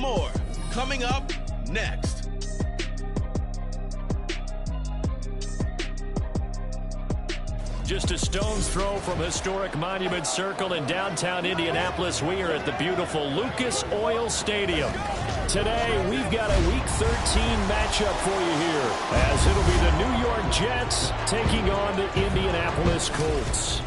more coming up next. Just a stone's throw from historic Monument Circle in downtown Indianapolis. We are at the beautiful Lucas Oil Stadium. Today, we've got a Week 13 matchup for you here, as it'll be the New York Jets taking on the Indianapolis Colts.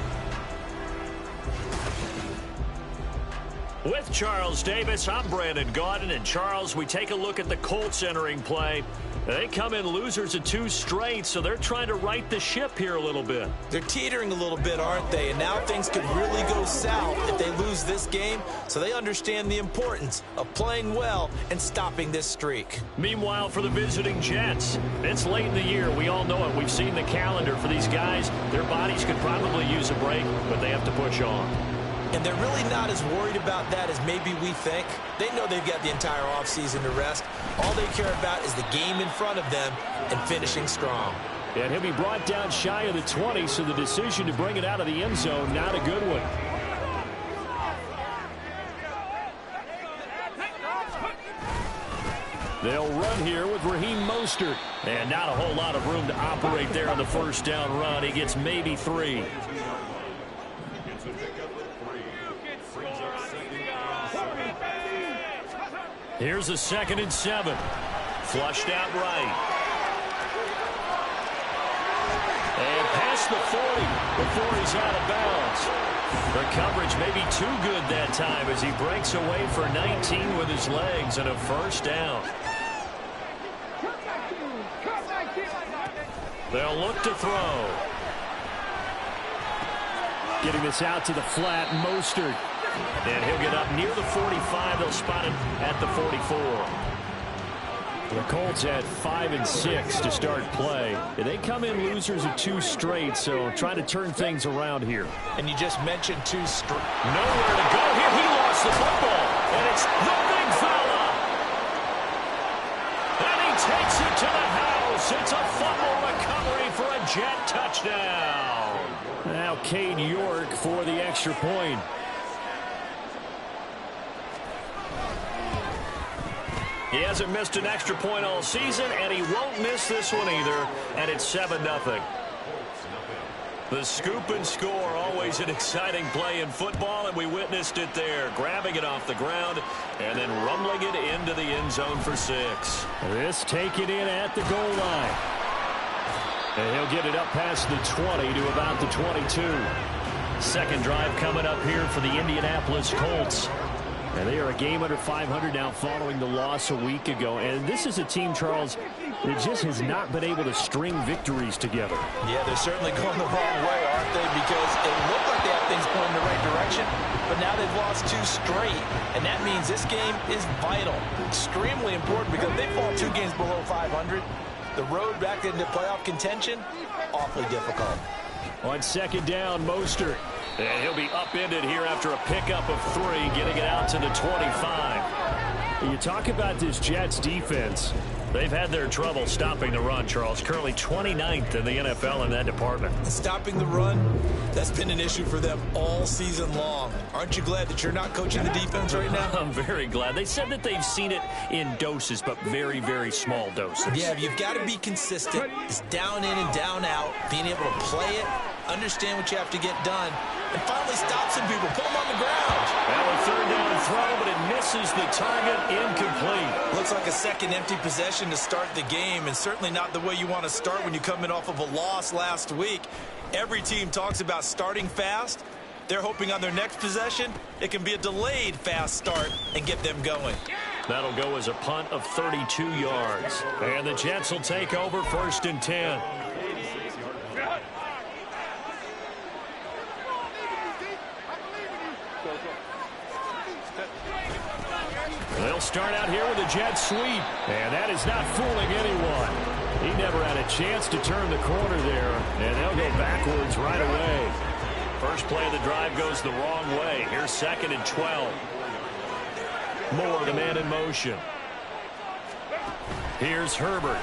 With Charles Davis, I'm Brandon Gaudin. And Charles, we take a look at the Colts entering play. They come in losers of 2 straight, so they're trying to right the ship here a little bit. They're teetering a little bit, aren't they? And now things could really go south if they lose this game, so they understand the importance of playing well and stopping this streak. Meanwhile, for the visiting Jets, it's late in the year. We all know it. We've seen the calendar for these guys. Their bodies could probably use a break, but they have to push on. And they're really not as worried about that as maybe we think. They know they've got the entire offseason to rest. All they care about is the game in front of them and finishing strong. And he'll be brought down shy of the 20, so the decision to bring it out of the end zone, not a good one. They'll run here with Raheem Mostert. And not a whole lot of room to operate there on the first down run. He gets maybe 3. Here's a 2nd and 7. Flushed out right. And past the 40 before he's out of bounds. The coverage may be too good that time as he breaks away for 19 with his legs and a first down. They'll look to throw. Getting this out to the flat, Mostert. And he'll get up near the 45. They'll spot him at the 44. The Colts had 5 and 6 to start play. They come in losers of 2 straight, so try to turn things around here. And you just mentioned 2 straight. Nowhere to go here. He lost the football. And it's the big fella. And he takes it to the house. It's a fumble recovery for a Jet touchdown. Now Cade York for the extra point. He hasn't missed an extra point all season, and he won't miss this one either, and it's 7-0. The scoop and score, always an exciting play in football, and we witnessed it there, grabbing it off the ground and then rumbling it into the end zone for 6. This taken in at the goal line. And he'll get it up past the 20 to about the 22. Second drive coming up here for the Indianapolis Colts. And they are a game under 500 now following the loss a week ago. And this is a team, Charles, that just has not been able to string victories together. Yeah, they're certainly going the wrong way, aren't they? Because it looked like they have things going in the right direction, but now they've lost 2 straight. And that means this game is vital, extremely important, because if they fall 2 games below 500, the road back into playoff contention, awfully difficult. On second down, Mostert. And he'll be upended here after a pickup of 3, getting it out to the 25. You talk about this Jets defense. They've had their trouble stopping the run, Charles. Currently 29th in the NFL in that department. Stopping the run, that's been an issue for them all season long. Aren't you glad that you're not coaching the defense right now? I'm very glad. They said that they've seen it in doses, but very, very small doses. Yeah, you've got to be consistent. It's down in and down out, being able to play it, understand what you have to get done, and finally stop some people, put them on the ground. Well, a third down throw, but it misses the target, incomplete. Looks like a second empty possession to start the game, and certainly not the way you want to start when you come in off of a loss last week. Every team talks about starting fast. They're hoping on their next possession, it can be a delayed fast start and get them going. That'll go as a punt of 32 yards. And the Jets will take over 1st and 10. They'll start out here with a jet sweep, and that is not fooling anyone. He never had a chance to turn the corner there, and they'll go backwards right away. First play of the drive goes the wrong way. Here's 2nd and 12. Moore, the man in motion. Here's Herbert.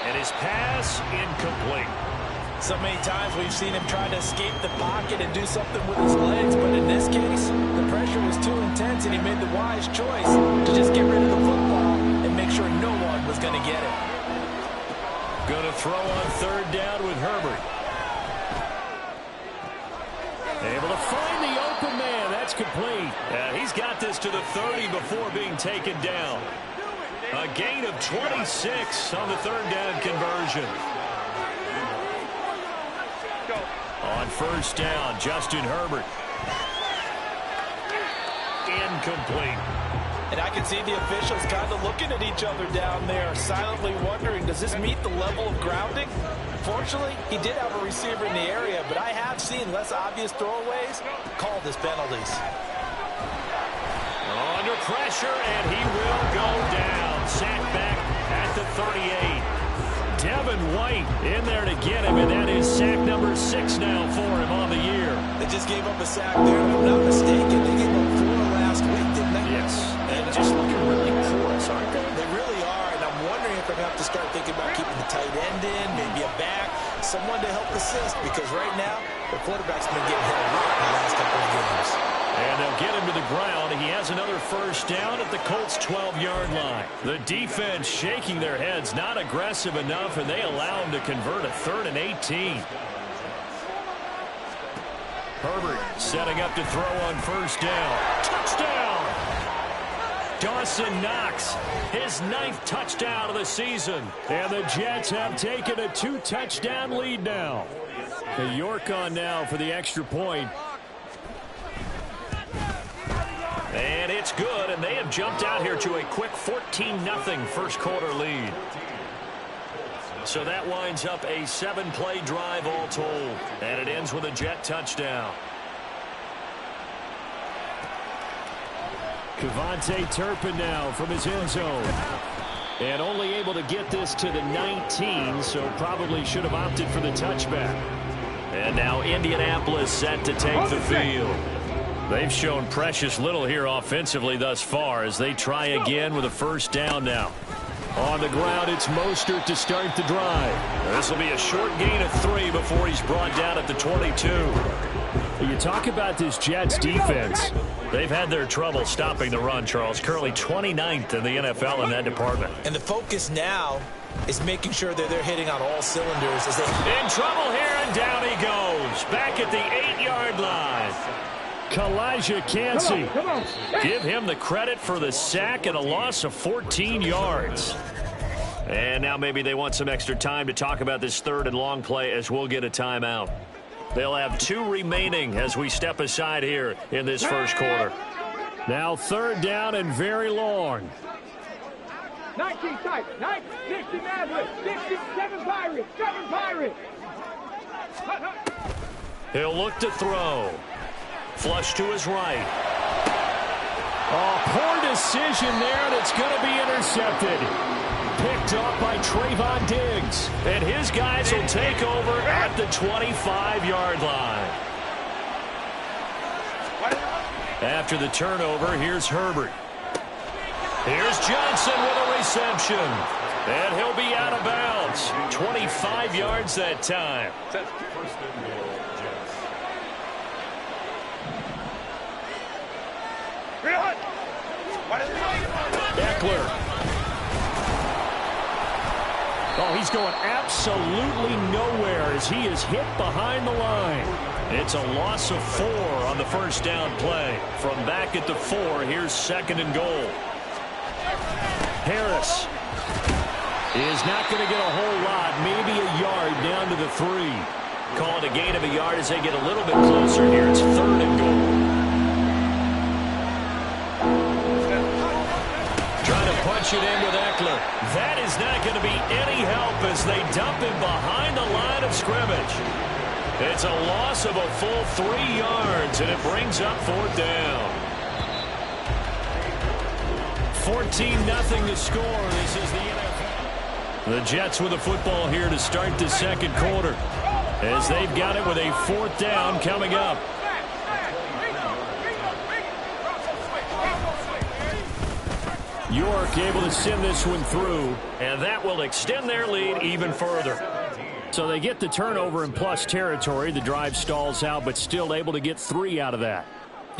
And his pass incomplete. So many times we've seen him try to escape the pocket and do something with his legs, but in this case, the pressure was too intense. and he made the wise choice to just get rid of the football and make sure no one was going to get it. Going to throw on third down with Herbert. Able to find the open man. That's complete. He's got this to the 30 before being taken down. A gain of 26 on the third down conversion. On first down, Justin Herbert. Incomplete. And I can see the officials kind of looking at each other down there, silently wondering, does this meet the level of grounding? Fortunately, he did have a receiver in the area, but I have seen less obvious throwaways called as penalties. Under pressure, and he will go down. Sacked back at the 38. Devin White in there to get him, and that is sack number 6 now for him on the year. They just gave up a sack there, if I'm not mistaken. They gave up 4 last week, didn't they? Yes, and just looking really porous, aren't they? They really are, and I'm wondering if they're going to have to start thinking about keeping the tight end in, maybe a back, someone to help assist, because right now, the quarterback's been getting hit a lot in the last couple of games. And they'll get him to the ground. He has another first down at the Colts' 12-yard line. The defense shaking their heads, not aggressive enough, and they allow him to convert a 3rd and 18. Herbert setting up to throw on first down. Touchdown! Dawson Knox, his 9th touchdown of the season. And the Jets have taken a 2-touchdown lead now. The York on now for the extra point. And it's good, and they have jumped out here to a quick 14-0 first quarter lead. So that winds up a 7-play drive all told, and it ends with a Jet touchdown. Kevontae Turpin now from his end zone. And only able to get this to the 19, so probably should have opted for the touchback. And now Indianapolis set to take the field. They've shown precious little here offensively thus far as they try again with a first down now. On the ground, it's Mostert to start the drive. This will be a short gain of 3 before he's brought down at the 22. You talk about this Jets defense. They've had their trouble stopping the run, Charles. Currently 29th in the NFL in that department. And the focus now is making sure that they're hitting on all cylinders as they... In trouble here, and down he goes. Back at the 8-yard line. Kalijah Kancey. Give him the credit for the sack and a loss of 14 yards. And now maybe they want some extra time to talk about this 3rd and long play as we'll get a timeout. They'll have 2 remaining as we step aside here in this first quarter. Now 3rd down and very long. 19 tight, 60 Maverick, 67 Pirates, 7 Pirates. He'll look to throw. Flush to his right. Oh, poor decision there, and it's going to be intercepted. Picked up by Trayvon Diggs. And his guys will take over at the 25-yard line. After the turnover, here's Herbert. Here's Johnson with a reception. And he'll be out of bounds. 25 yards that time. Eckler. Oh, he's going absolutely nowhere as he is hit behind the line. It's a loss of 4 on the first down play. From back at the 4, here's 2nd and goal. Harris is not going to get a whole lot, maybe a yard down to the 3. Call it a gain of a yard as they get a little bit closer here. It's 3rd and goal. Trying to punch it in with Eckler. That is not going to be any help as they dump him behind the line of scrimmage. It's a loss of a full 3 yards, and it brings up 4th down. 14-0 to score. This is the NFL. The Jets with the football here to start the second quarter as they've got it with a 4th down coming up. York able to send this one through, and that will extend their lead even further. So they get the turnover in plus territory. The drive stalls out, but still able to get 3 out of that.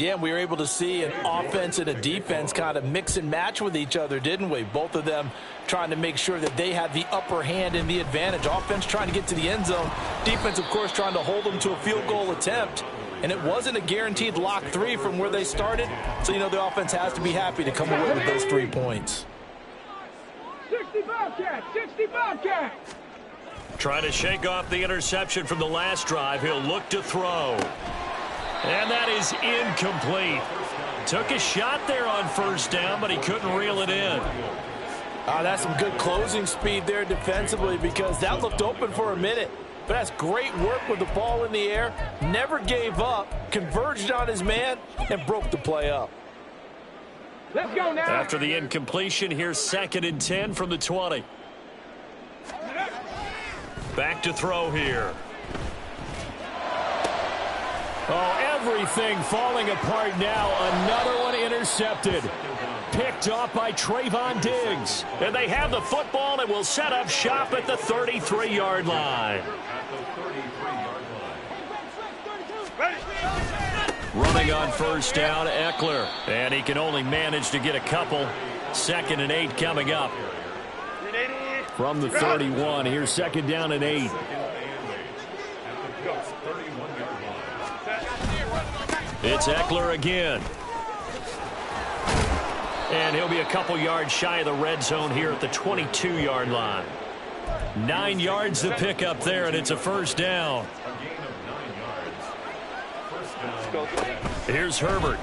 Yeah, we were able to see an offense and a defense kind of mix and match with each other, didn't we? Both of them trying to make sure that they had the upper hand and the advantage. Offense trying to get to the end zone. Defense, of course, trying to hold them to a field goal attempt. And it wasn't a guaranteed lock 3 from where they started. So, the offense has to be happy to come away with those 3 points. 60 Bobcats! 60 Bobcats! Trying to shake off the interception from the last drive. He'll look to throw. And that is incomplete. Took a shot there on first down, but he couldn't reel it in. That's some good closing speed there defensively, because that looked open for a minute. But that's great work with the ball in the air. Never gave up, converged on his man, and broke the play up. Let's go now. After the incompletion, here's 2nd and 10 from the 20. Back to throw here. Oh, everything falling apart now. Another one intercepted. Picked off by Trayvon Diggs. And they have the football and will set up shop at the 33-yard line. Running on first down, Ekeler. And he can only manage to get a couple. 2nd and 8 coming up. From the 31, here's 2nd down and 8. It's Ekeler again. And he'll be a couple yards shy of the red zone here at the 22-yard line. 9 yards to pick up there, and it's a first down. Here's Herbert.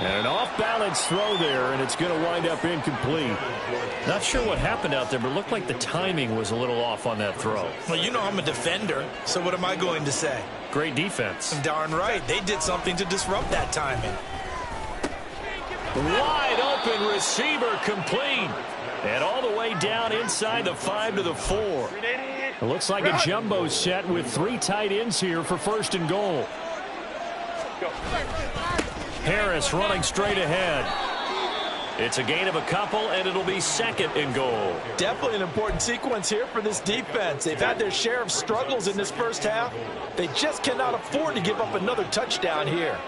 And an off-balance throw there, and it's going to wind up incomplete. Not sure what happened out there, but it looked like the timing was a little off on that throw. Well, I'm a defender, so what am I going to say? Great defense. Darn right. They did something to disrupt that timing. Wide open receiver complete. And all the way down inside the 5 to the 4. It looks like a jumbo set with 3 tight ends here for 1st and goal. Harris running straight ahead. It's a gain of a couple, and it'll be 2nd and goal. Definitely an important sequence here for this defense. They've had their share of struggles in this first half. They just cannot afford to give up another touchdown here.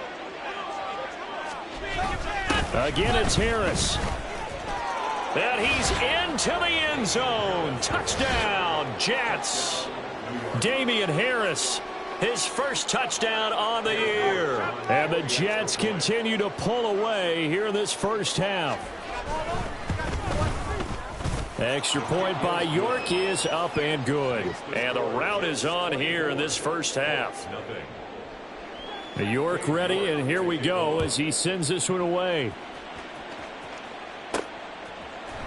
Again, it's Harris. And he's into the end zone. Touchdown, Jets. Damian Harris, his first touchdown on the year. And the Jets continue to pull away here in this first half. Extra point by York is up and good. And the route is on here in this first half. York ready, and here we go as he sends this one away.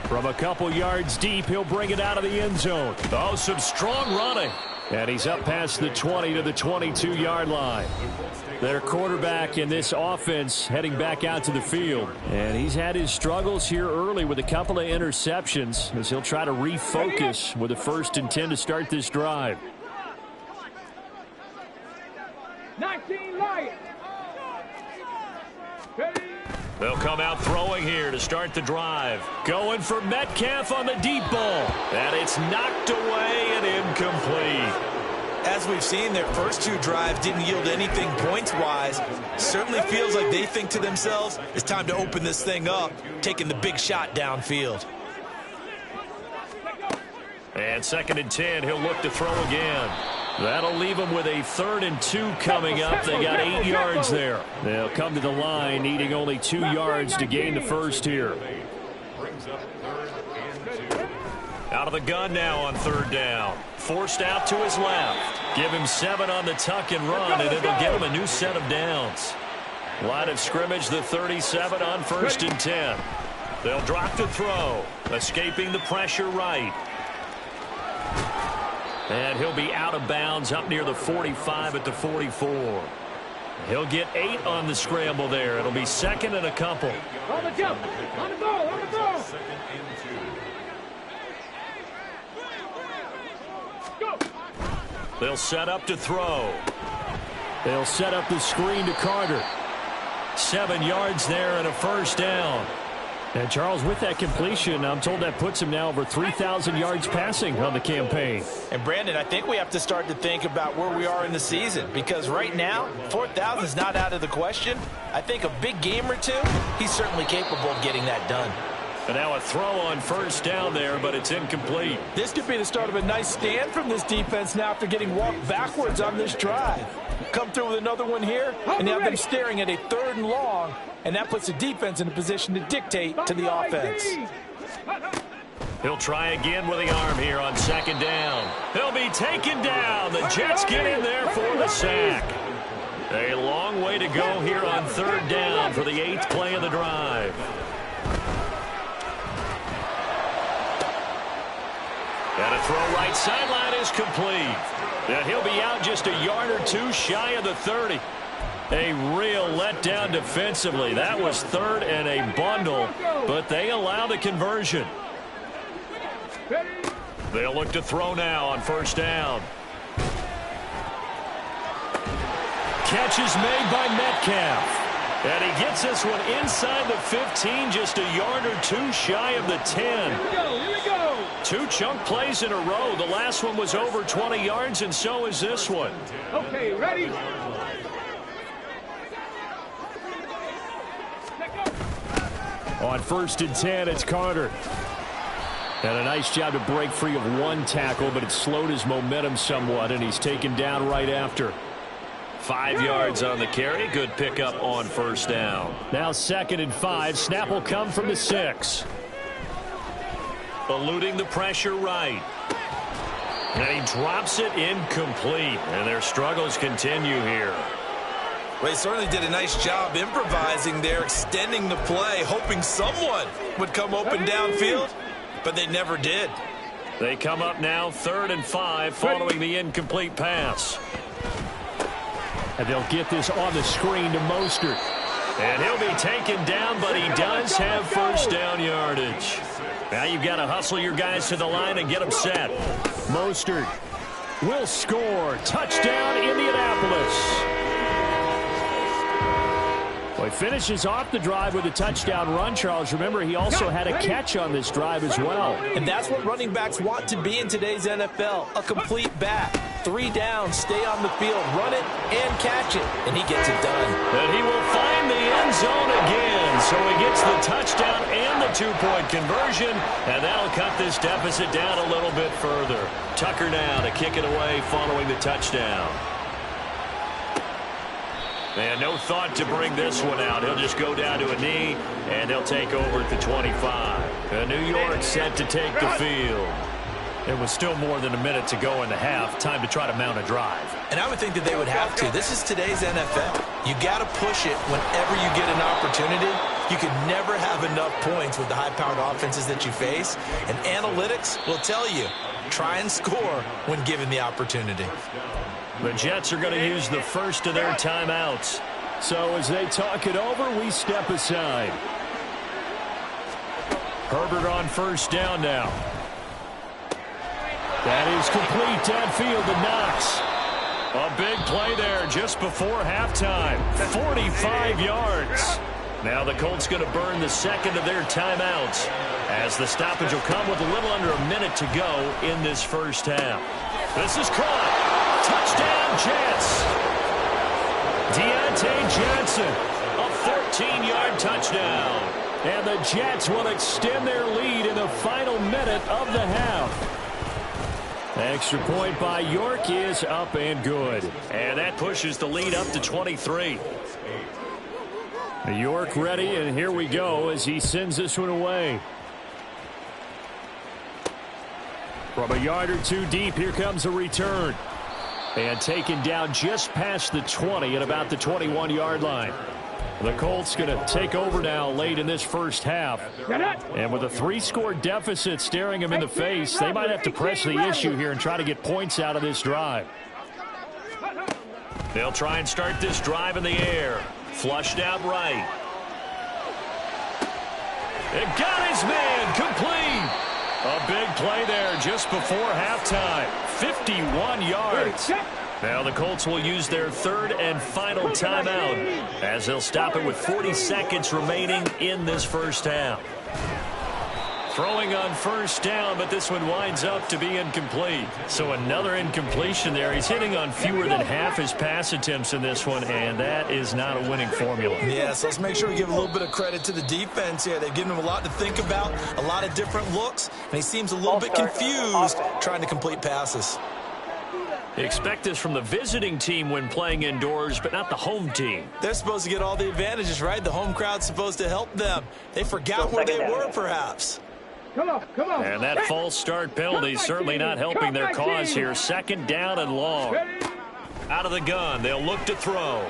From a couple yards deep, he'll bring it out of the end zone. Oh, some strong running. And he's up past the 20 to the 22-yard line. Their quarterback in this offense heading back out to the field. And he's had his struggles here early with a couple of interceptions as he'll try to refocus with a 1st and 10 to start this drive. 19 Lions. They'll come out throwing here to start the drive. Going for Metcalf on the deep ball. And it's knocked away and incomplete. As we've seen, their first 2 drives didn't yield anything points-wise. Certainly feels like they think to themselves, it's time to open this thing up, taking the big shot downfield. And 2nd and 10, he'll look to throw again. That'll leave them with a 3rd and 2 coming up. They got 8 yards there. They'll come to the line, needing only 2 yards to gain the first here. Out of the gun now on 3rd down. Forced out to his left. Give him 7 on the tuck and run, and it'll get him a new set of downs. Line of scrimmage, the 37 on 1st and 10. They'll drop to throw. Escaping the pressure right. And he'll be out of bounds up near the 45 at the 44. He'll get 8 on the scramble there. It'll be 2nd and a couple. On the jump. On the ball. On the ball. Go. They'll set up to throw. They'll set up the screen to Carter. 7 yards there and a first down. And Charles, with that completion, I'm told that puts him now over 3,000 yards passing on the campaign. And Brandon, I think we have to start to think about where we are in the season, because right now, 4,000 is not out of the question. I think a big game or two, he's certainly capable of getting that done. And now a throw on first down there, but it's incomplete. This could be the start of a nice stand from this defense now after getting walked backwards on this drive. Come through with another one here, and you have them staring at a 3rd and long, and that puts the defense in a position to dictate to the offense. He'll try again with the arm here on 2nd down. He'll be taken down. The Jets get in there for the sack. A long way to go here on 3rd down for the 8th play of the drive. And a throw right sideline is complete. And he'll be out just a yard or two shy of the 30. A real letdown defensively. That was 3rd and a bundle, but they allow the conversion. They'll look to throw now on 1st down. Catch is made by Metcalf. And he gets this one inside the 15, just a yard or two shy of the 10. Here we go, here we go. 2 chunk plays in a row. The last one was over 20 yards, and so is this one. Okay, ready? On 1st and 10, it's Carter. And a nice job to break free of one tackle, but it slowed his momentum somewhat, and he's taken down right after. 5 yards on the carry. Good pickup on 1st down. Now 2nd and 5. Snap will come from the 6. Eluding the pressure right. And he drops it incomplete. And their struggles continue here. Well, he certainly did a nice job improvising there, extending the play, hoping someone would come open downfield, but they never did. They come up now 3rd and 5 following the incomplete pass. And they'll get this on the screen to Mostert. And he'll be taken down, but he does have 1st down yardage. Now you've got to hustle your guys to the line and get them set. Mostert will score. Touchdown, Indianapolis. Well, he finishes off the drive with a touchdown run, Charles. Remember, he also had a catch on this drive as well. And that's what running backs want to be in today's NFL, a complete back. 3 downs, stay on the field, run it, and catch it. And he gets it done. And he will find the end zone again. So he gets the touchdown and the 2-point conversion. And that'll cut this deficit down a little bit further. Tucker now to kick it away following the touchdown. And no thought to bring this one out. He'll just go down to a knee, and they'll take over at the 25. And New York set to take the field. It was still more than a minute to go in the half. Time to try to mount a drive. And I would think that they would have to. This is today's NFL. You got to push it whenever you get an opportunity. You can never have enough points with the high-powered offenses that you face. And analytics will tell you, try and score when given the opportunity. The Jets are going to use the first of their timeouts. So as they talk it over, we step aside. Herbert on 1st down now. That is complete downfield to Knox. A big play there just before halftime. 45 yards. Now the Colts going to burn the second of their timeouts as the stoppage will come with a little under a minute to go in this first half. This is caught. Touchdown, Jets. Deontay Johnson, a 14-yard touchdown. And the Jets will extend their lead in the final minute of the half. Extra point by York is up and good. And that pushes the lead up to 23. York ready, and here we go as he sends this one away. From a yard or two deep, here comes a return. And taken down just past the 20 at about the 21-yard line. The Colts going to take over now late in this first half. And with a 3-score deficit staring them in the face, they might have to press the issue here and try to get points out of this drive. They'll try and start this drive in the air. Flushed out right. It got his man complete. A big play there just before halftime. 51 yards. Now the Colts will use their third and final timeout as they'll stop it with 40 seconds remaining in this first half. Throwing on first down, but this one winds up to be incomplete. So another incompletion there. He's hitting on fewer than half his pass attempts in this one, and that is not a winning formula. Yes, let's make sure we give a little bit of credit to the defense here. They've given him a lot to think about, a lot of different looks, and he seems a little bit confused trying to complete passes. Expect this from the visiting team when playing indoors, but not the home team. They're supposed to get all the advantages, right? The home crowd's supposed to help them. They forgot where they were, perhaps. Come on, come on. And that false start penalty certainly not helping their cause here. Second down and long. Out of the gun, they'll look to throw.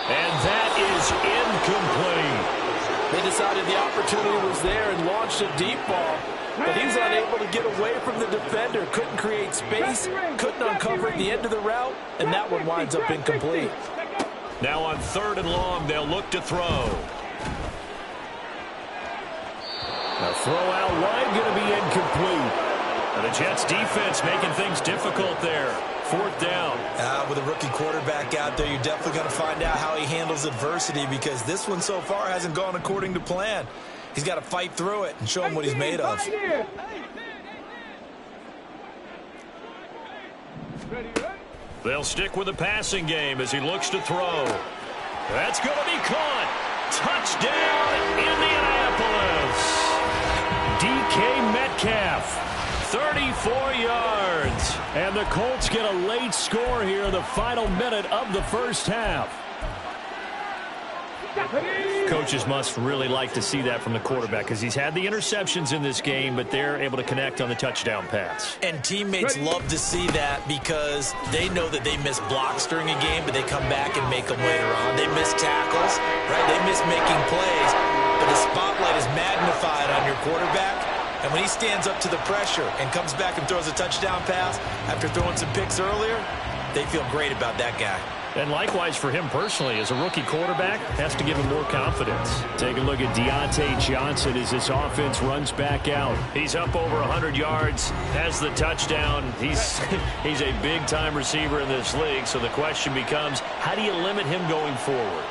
And that is incomplete. They decided the opportunity was there and launched a deep ball, but he was unable to get away from the defender. Couldn't create space, couldn't uncover the end of the route, and that one winds up incomplete. Now on third and long, they'll look to throw. The throw out wide going to be incomplete. And the Jets defense making things difficult there. Fourth down. With a rookie quarterback out there, you're definitely going to find out how he handles adversity, because this one so far hasn't gone according to plan. He's got to fight through it and show him what he's made of. They'll stick with the passing game as he looks to throw. That's going to be caught. Touchdown, Indianapolis. DK Metcalf, 34 yards. And the Colts get a late score here in the final minute of the first half. Coaches must really like to see that from the quarterback, because he's had the interceptions in this game, but they're able to connect on the touchdown pass. And teammates love to see that, because they know that they miss blocks during a game, but they come back and make them later on. They miss tackles, right? They miss making plays, but the spotlight is magnified on your quarterback. And when he stands up to the pressure and comes back and throws a touchdown pass after throwing some picks earlier, they feel great about that guy. And likewise for him personally, as a rookie quarterback, has to give him more confidence. Take a look at Deontay Johnson as this offense runs back out. He's up over 100 yards, has the touchdown. He's a big-time receiver in this league, so the question becomes, how do you limit him going forward?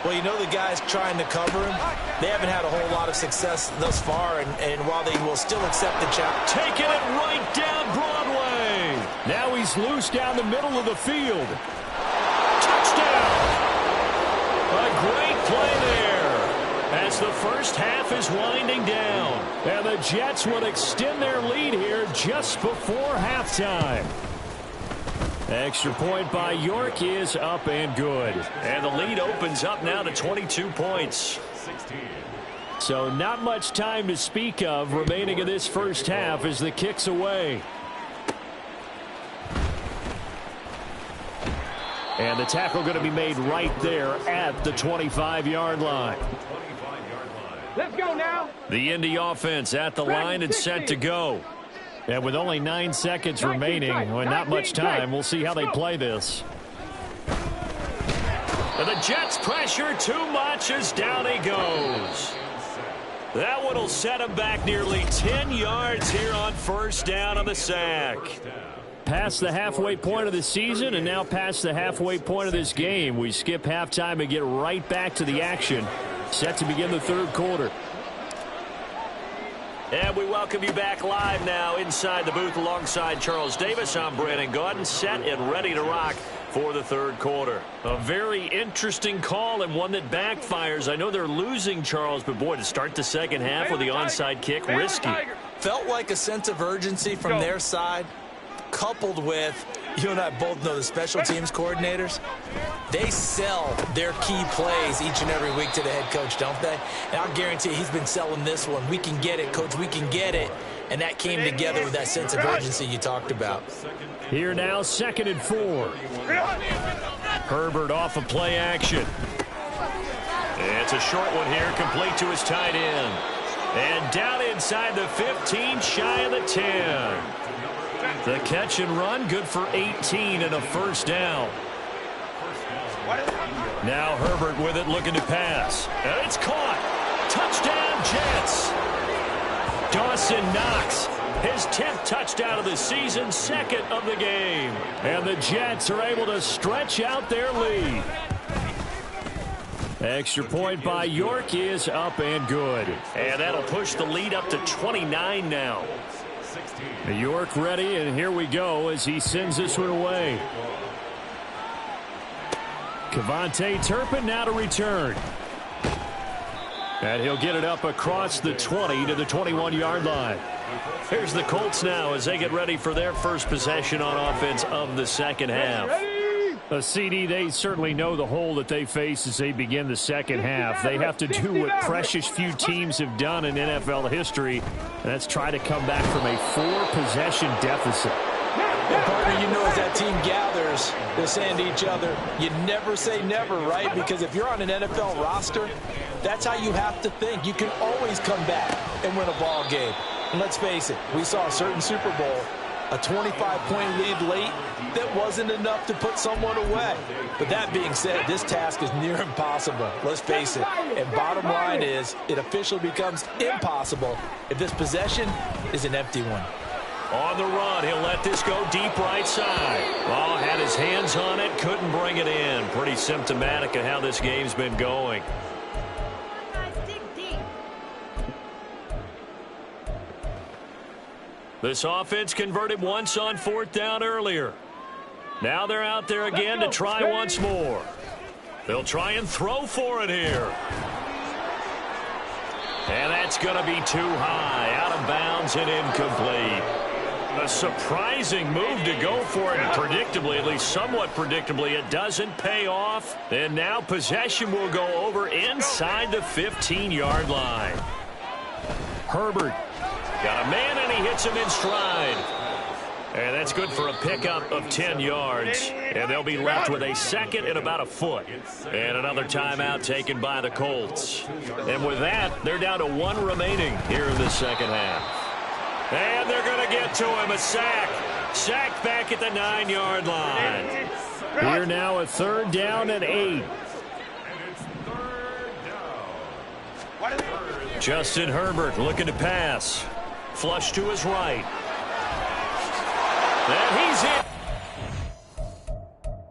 Well, you know the guys trying to cover him, they haven't had a whole lot of success thus far, and while they will still accept the challenge. Taking it right down Broadway. Now he's loose down the middle of the field. Touchdown! A great play there as the first half is winding down. And the Jets would extend their lead here just before halftime. Extra point by York is up and good. And the lead opens up now to 22 points. So not much time to speak of remaining in this first half as the kick's away. And the tackle going to be made right there at the 25-yard line. Let's go now. The Indy offense at the line and set to go. And with only 9 seconds remaining, well, not much time, we'll see how they play this. And the Jets pressure too much as down he goes. That one will set him back nearly 10 yards here on first down on the sack. Past the halfway point of the season and now past the halfway point of this game. We skip halftime and get right back to the action. Set to begin the third quarter. And we welcome you back live now inside the booth alongside Charles Davis. I'm Brandon Gaudin, set and ready to rock for the third quarter. A very interesting call and one that backfires. I know they're losing, Charles, but boy, to start the second half with the onside kick, risky. Felt like a sense of urgency from their side, coupled with, you and I both know the special teams coordinators, they sell their key plays each and every week to the head coach, don't they? And I'll guarantee he's been selling this one. We can get it, coach, we can get it. And that came together with that sense of urgency you talked about. Here now, 2nd and 4. Herbert off of play action. It's a short one here, complete to his tight end. And down inside the 15, shy of the 10. The catch and run, good for 18 and a first down. Now Herbert with it, looking to pass. And it's caught. Touchdown, Jets. Dawson Knox His 10th touchdown of the season, second of the game. And the Jets are able to stretch out their lead. Extra point by York is up and good. And that'll push the lead up to 29 now. York ready, and here we go as he sends this one away. Kevontae Turpin now to return. And he'll get it up across the 20 to the 21-yard line. Here's the Colts now as they get ready for their first possession on offense of the second half. A CD, they certainly know the hole that they face as they begin the second half. They have to do what precious few teams have done in NFL history, and that's try to come back from a 4-possession deficit. And partner, you know, as that team gathers, they're saying to each other, you never say never, right? Because if you're on an NFL roster, that's how you have to think. You can always come back and win a ball game. And let's face it, we saw a certain Super Bowl, a 25-point lead late that wasn't enough to put someone away. But that being said, this task is near impossible. Let's face it. And bottom line is, it officially becomes impossible if this possession is an empty one. On the run, he'll let this go deep right side. Oh, had his hands on it, couldn't bring it in. Pretty symptomatic of how this game's been going. This offense converted once on 4th down earlier. Now they're out there again to try once more. They'll try and throw for it here. And that's going to be too high, out of bounds and incomplete. A surprising move to go for it, and predictably, at least somewhat predictably, it doesn't pay off. And now possession will go over inside the 15-yard line. Herbert. Got a man, and he hits him in stride. And that's good for a pickup of 10 yards. And they'll be left with a second and about a foot. And another timeout taken by the Colts. And with that, they're down to 1 remaining here in the second half. And they're going to get to him, a sack. Sacked back at the 9-yard line. Here now a 3rd down and 8. Justin Herbert looking to pass. Flush to his right. And he's in.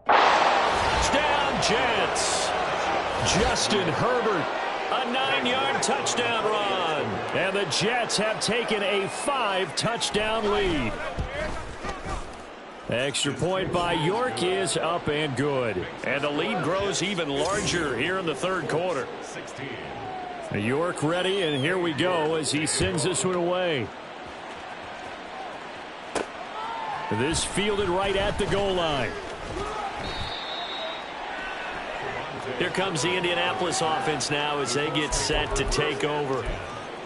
Touchdown, Jets. Justin Herbert. A 9-yard touchdown run. And the Jets have taken a 5-touchdown lead. Extra point by York is up and good. And the lead grows even larger here in the 3rd quarter. York ready, and here we go as he sends this one away. This fielded right at the goal line. Here comes the Indianapolis offense now as they get set to take over.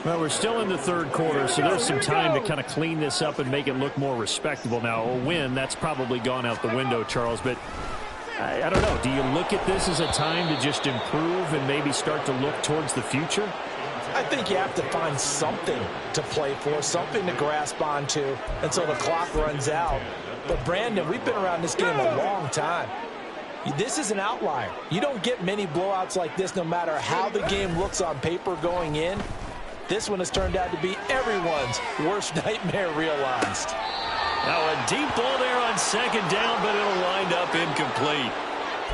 Well, we're still in the 3rd quarter, so there's some time to kind of clean this up and make it look more respectable. Now, a win, that's probably gone out the window, Charles, but I don't know. Do you look at this as a time to just improve and maybe start to look towards the future? I think you have to find something to play for, something to grasp onto until the clock runs out. But, Brandon, we've been around this game a long time. This is an outlier. You don't get many blowouts like this no matter how the game looks on paper going in. This one has turned out to be everyone's worst nightmare realized. Now a deep ball there on 2nd down, but it'll wind up incomplete.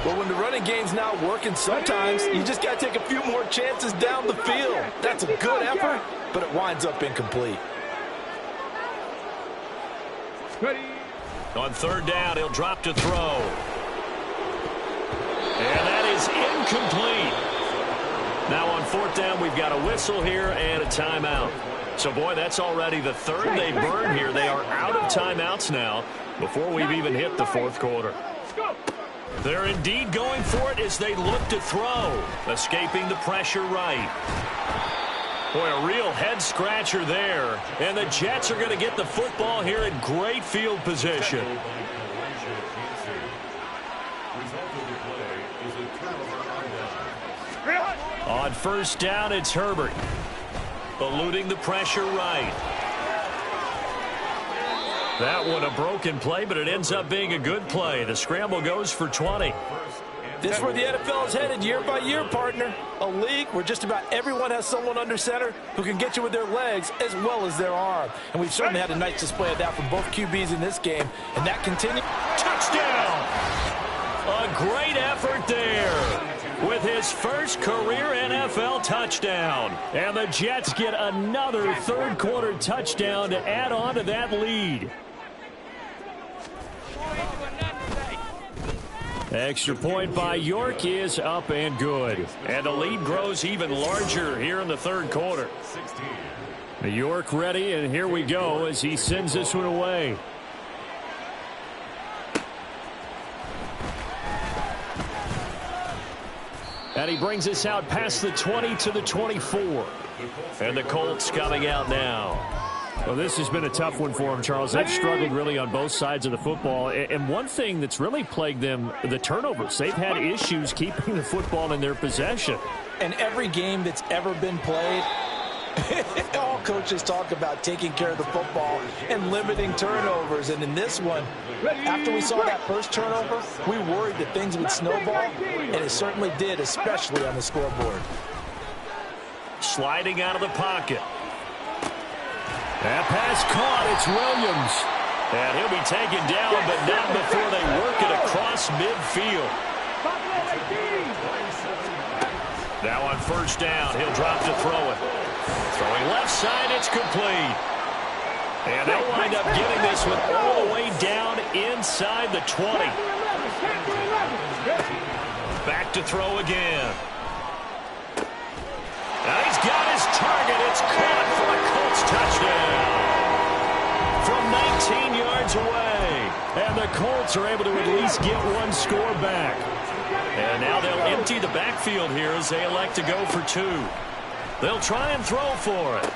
Well, when the running game's not working, sometimes you just got to take a few more chances down the field. That's a good effort, but it winds up incomplete. On 3rd down, he'll drop to throw. And that is incomplete. Now on 4th down, we've got a whistle here and a timeout. So, boy, that's already the 3rd they burn here. They are out of timeouts now before we've even hit the 4th quarter. They're indeed going for it as they look to throw. Escaping the pressure right. Boy, a real head-scratcher there. And the Jets are going to get the football here in great field position. On 1st down, it's Herbert. Eluding the pressure right. That one a broken play, but it ends up being a good play. The scramble goes for 20. This is where the NFL is headed year by year, partner. A league where just about everyone has someone under center who can get you with their legs as well as their arm. And we've certainly had a nice display of that from both QBs in this game. And that continues. Touchdown! A great effort there with his first career NFL touchdown. And the Jets get another third-quarter touchdown to add on to that lead. Extra point by York is up and good. And the lead grows even larger here in the third quarter. York ready, and here we go as he sends this one away. And he brings us out past the 20 to the 24. And the Colts coming out now. Well, this has been a tough one for them, Charles. They've struggled really on both sides of the football. And one thing that's really plagued them, the turnovers. They've had issues keeping the football in their possession. And every game that's ever been played, all coaches talk about taking care of the football and limiting turnovers. And in this one, after we saw that first turnover, we worried that things would snowball, and it certainly did, especially on the scoreboard. Sliding out of the pocket. That pass caught. It's Williams. And he'll be taken down, but not before they work it across midfield. Now on first down, he'll drop to throw it. Throwing left side, it's complete. And they'll wind up getting this one all the way down inside the 20. Back to throw again. Now he's got his target. It's caught for a Colts touchdown from 19 yards away. And the Colts are able to at least get one score back. And now they'll empty the backfield here as they elect to go for two. They'll try and throw for it.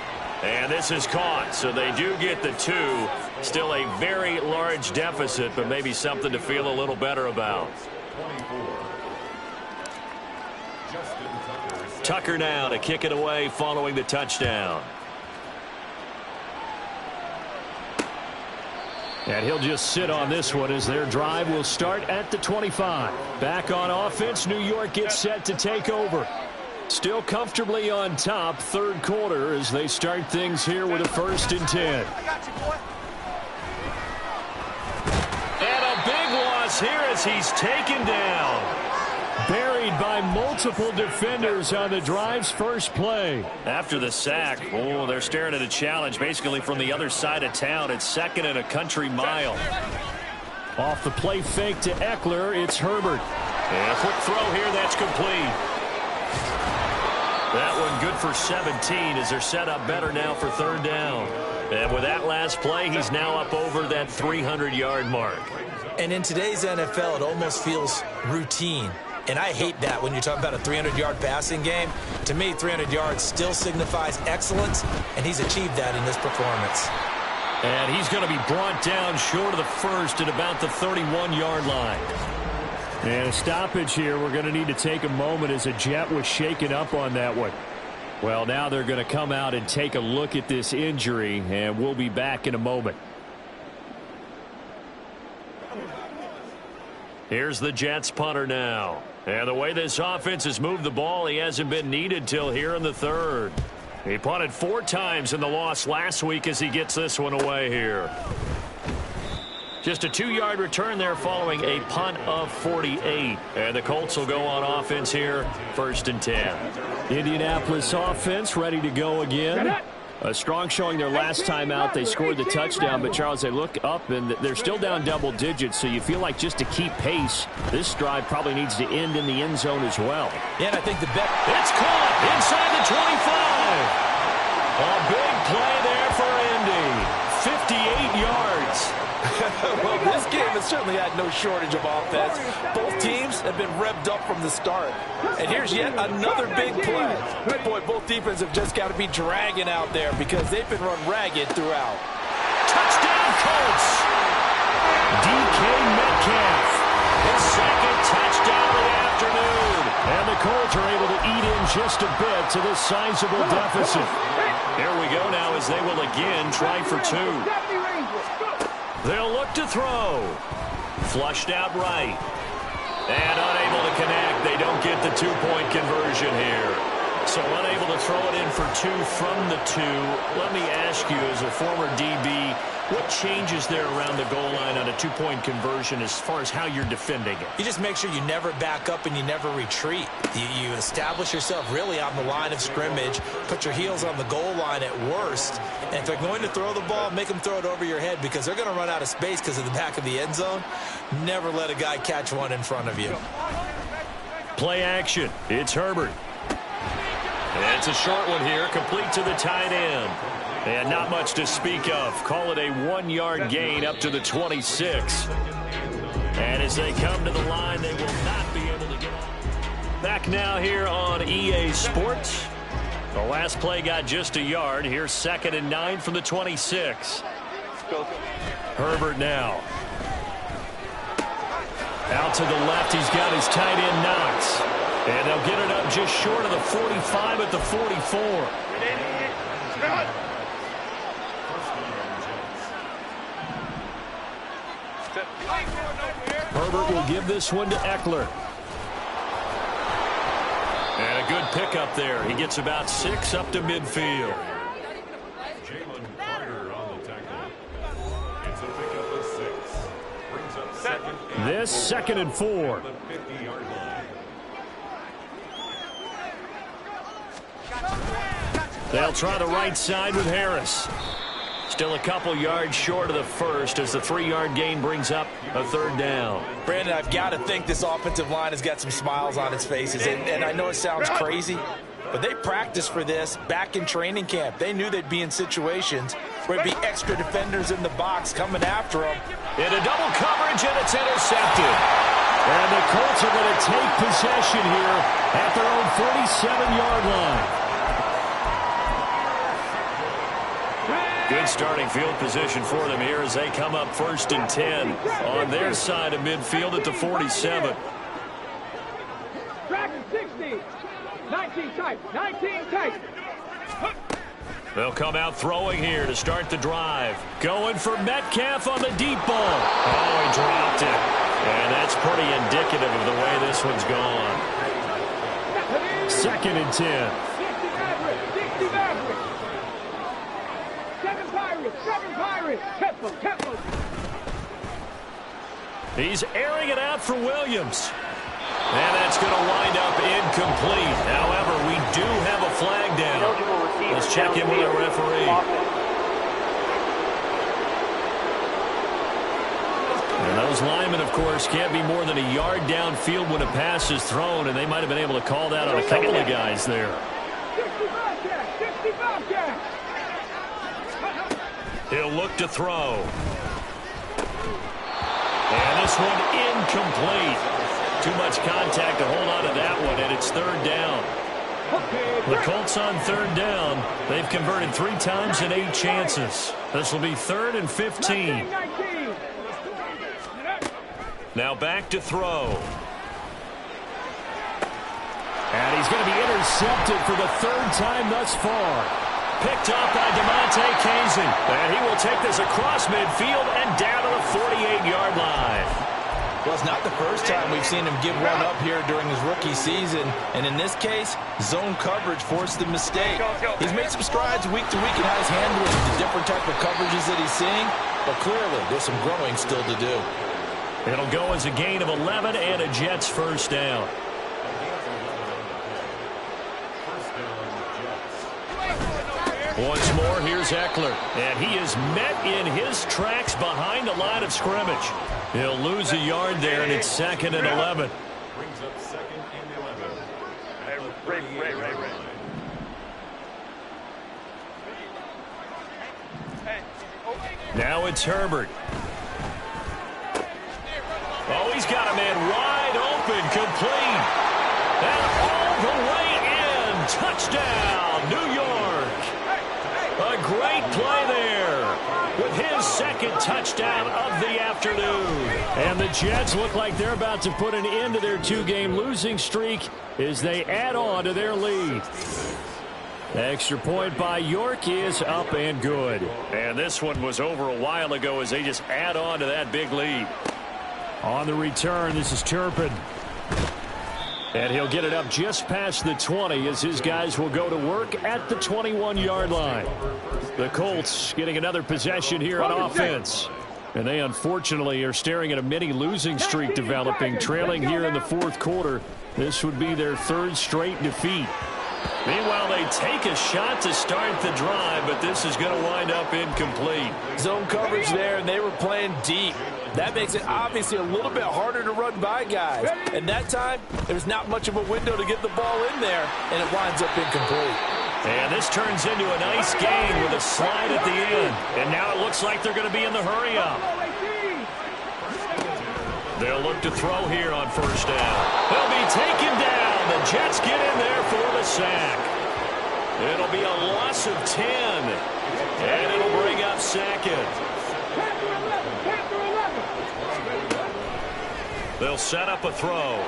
And this is caught, so they do get the two. Still a very large deficit, but maybe something to feel a little better about. Tucker now to kick it away following the touchdown. And he'll just sit on this one as their drive will start at the 25. Back on offense, New York gets set to take over. Still comfortably on top, third quarter as they start things here with a 1st and 10. And a big loss here as he's taken down. Buried by multiple defenders on the drive's first play. After the sack, they're staring at a challenge basically from the other side of town. It's 2nd and a country mile. Off the play fake to Eckler, it's Herbert. And a quick throw here, that's complete. That one good for 17 as they're set up better now for third down. And with that last play, he's now up over that 300-yard mark. And in today's NFL, it almost feels routine. And I hate that when you talk about a 300-yard passing game. To me, 300 yards still signifies excellence, and he's achieved that in this performance. And he's going to be brought down short of the first at about the 31-yard line. And a stoppage here. We're going to need to take a moment as a Jet was shaken up on that one. Well, now they're going to come out and take a look at this injury, and we'll be back in a moment. Here's the Jets punter now. And the way this offense has moved the ball, he hasn't been needed till here in the third. He punted 4 times in the loss last week as he gets this one away here. Just a 2-yard return there following a punt of 48. And the Colts will go on offense here, 1st and 10. Indianapolis offense ready to go again. A strong showing their last time out. They scored the touchdown, but Charles, they look up and they're still down double digits, so you feel like just to keep pace, this drive probably needs to end in the end zone as well. Yeah, and I think the bet. It's caught inside the 25. A big play there for Indy. 58 yards. Well, this game has certainly had no shortage of offense. Both teams have been revved up from the start. And here's yet another big play. Boy, both defenses have just got to be dragging out there because they've been run ragged throughout. Touchdown, Colts. DK Metcalf. His 2nd touchdown of the afternoon. And the Colts are able to eat in just a bit to this sizable deficit. Here we go now as they will again try for 2. They'll look to throw. Flushed out right. And unable to connect. They don't get the two-point conversion here. So unable to throw it in for two from the two. Let me ask you, as a former DB, what changes there around the goal line on a two-point conversion as far as how you're defending it? You just make sure you never back up and you never retreat. You establish yourself really on the line of scrimmage, put your heels on the goal line at worst, and if they're going to throw the ball, make them throw it over your head because they're going to run out of space because of the back of the end zone. Never let a guy catch one in front of you. Play action. It's Herbert. And it's a short one here, complete to the tight end. And not much to speak of. Call it a 1-yard gain up to the 26. And as they come to the line, they will not be able to get off. Back now here on EA Sports. The last play got just a yard. Here's 2nd and 9 from the 26. Herbert now. Out to the left, he's got his tight end Knox. And they'll get it up just short of the 45 at the 44. Herbert will give this one to Eckler. And a good pickup there. He gets about 6 up to midfield. Jalen Carter on the tackle. It's a pickup of 6. Brings up second. This 2nd and 4. The 50-yard line. They'll try the right side with Harris. Still a couple yards short of the first as the 3-yard gain brings up a 3rd down. Brandon, I've got to think this offensive line has got some smiles on its faces. And I know it sounds crazy, but they practiced for this back in training camp. They knew they'd be in situations where it'd be extra defenders in the box coming after them. Into double coverage, and it's intercepted. And the Colts are going to take possession here at their own 47-yard line. Good starting field position for them here as they come up 1st and 10 on their side of midfield at the 47. Dragon 60. 19 tight. 19 tight. They'll come out throwing here to start the drive. Going for Metcalf on the deep ball. Oh, he dropped it. And that's pretty indicative of the way this one's gone. 2nd and 10. 60 Mavericks. 60 Mavericks. 7 Pirates. 7 Pirates. Tempo. He's airing it out for Williams. And that's going to wind up incomplete. However, we do have a flag down. Let's check in with our referee. And those linemen, of course, can't be more than a yard downfield when a pass is thrown, and they might have been able to call that on a couple of guys there. 60 Bobcats. He'll look to throw. And this one incomplete. Too much contact to hold on to that one, and it's 3rd down. The Colts on 3rd down. They've converted 3 times in 8 chances. This will be 3rd and 15. Now back to throw. And he's going to be intercepted for the 3rd time thus far. Picked up by Damontae Kazee. And he will take this across midfield and down to the 48-yard line. Well, it's not the first time we've seen him give one up here during his rookie season. And in this case, zone coverage forced the mistake. He's made some strides week to week in how he's handling the different type of coverages that he's seeing. But clearly, there's some growing still to do. It'll go as a gain of 11 and a Jets 1st down. Once more, here's Eckler. And he is met in his tracks behind the line of scrimmage. He'll lose a yard there, and it's 2nd and 11. Brings up 2nd and 11. Now it's Herbert. Oh, he's got a man wide open, complete. And all the way in. Touchdown, New York. A great play there with his 2nd touchdown of the afternoon. And the Jets look like they're about to put an end to their 2-game losing streak as they add on to their lead. Extra point by York is up and good. And this one was over a while ago as they just add on to that big lead. On the return, this is Turpin. And he'll get it up just past the 20 as his guys will go to work at the 21-yard line. The Colts getting another possession here on offense. And they unfortunately are staring at a mini losing streak developing, trailing here in the fourth quarter. This would be their third straight defeat. Meanwhile, they take a shot to start the drive, but this is going to wind up incomplete. Zone coverage there, and they were playing deep. That makes it obviously a little bit harder to run by guys. And that time, there's not much of a window to get the ball in there, and it winds up incomplete. And this turns into a nice gain with a slide at the end. And now it looks like they're going to be in the hurry-up. They'll look to throw here on first down. They'll be taken down. The Jets get in there for the sack. It'll be a loss of 10. And it'll bring up second. They'll set up a throw.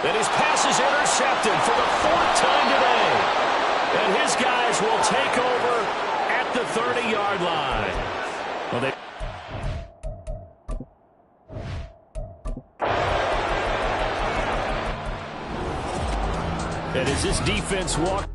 And his pass is intercepted for the fourth time today. And his guys will take over at the 30-yard line. Well, and as this defense walks